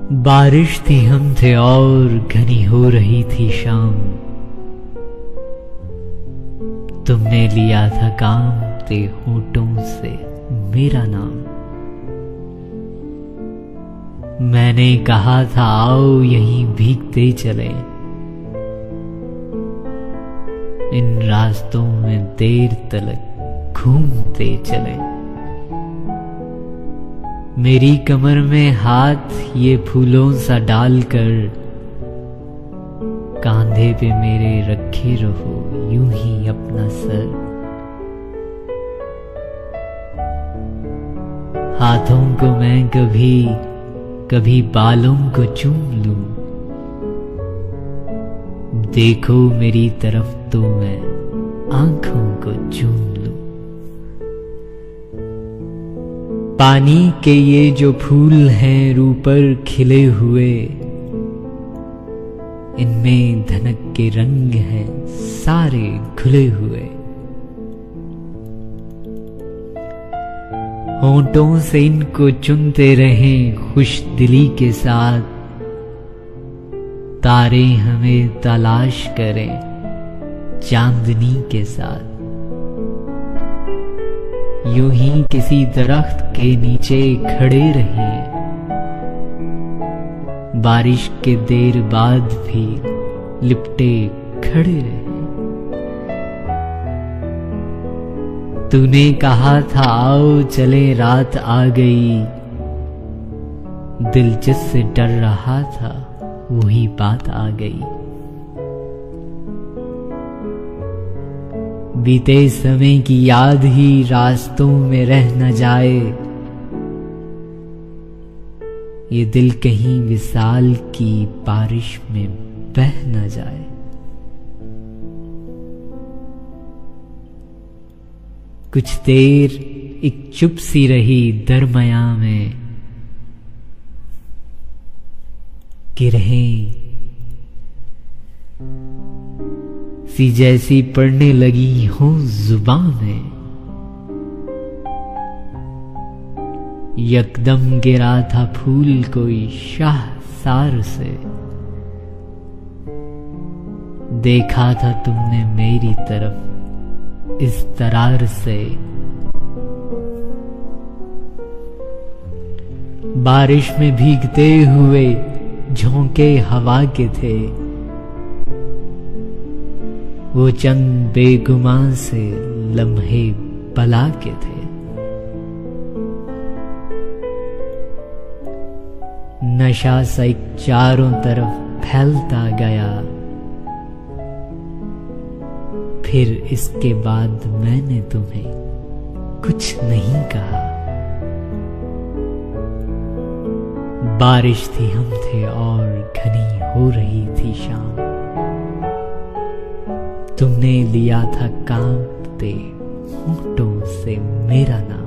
बारिश थी हम थे और घनी हो रही थी शाम। तुमने लिया था काम ते होठों से मेरा नाम। मैंने कहा था आओ यहीं भीगते चले, इन रास्तों में देर तलक घूमते चले। मेरी कमर में हाथ ये फूलों सा डालकर, कांधे पे मेरे रखे रहो यूं ही अपना सर। हाथों को मैं कभी कभी बालों को चूम लूं, देखो मेरी तरफ तो मैं आंखों को चूम लूं। पानी के ये जो फूल हैं रू पर खिले हुए, इनमें धनक के रंग हैं सारे घुले हुए। होंठों से इनको चुनते रहें खुश दिली के साथ, तारे हमें तलाश करें चांदनी के साथ। यूं ही किसी दरख्त के नीचे खड़े रहें, बारिश के देर बाद भी लिपटे खड़े रहे। तूने कहा था आओ चले रात आ गई, दिल जिससे डर रहा था वही बात आ गई। बीते समय की याद ही रास्तों में रह न जाए, ये दिल कहीं विसाल की बारिश में बह न जाए। कुछ देर एक चुप सी रही दरमया में, कि रहें सी जैसी पड़ने लगी हो जुबां में। यकदम गिरा था फूल कोई शाहसार से, देखा था तुमने मेरी तरफ इस तरार से। बारिश में भीगते हुए झोंके हवा के थे, वो चंद बेगुमान से लम्हे बला के थे। नशा सा एक चारों तरफ फैलता गया, फिर इसके बाद मैंने तुम्हें कुछ नहीं कहा। बारिश थी हम थे और घनी हो रही थी शाम। तुमने लिया था कांपते होठों से मेरा नाम।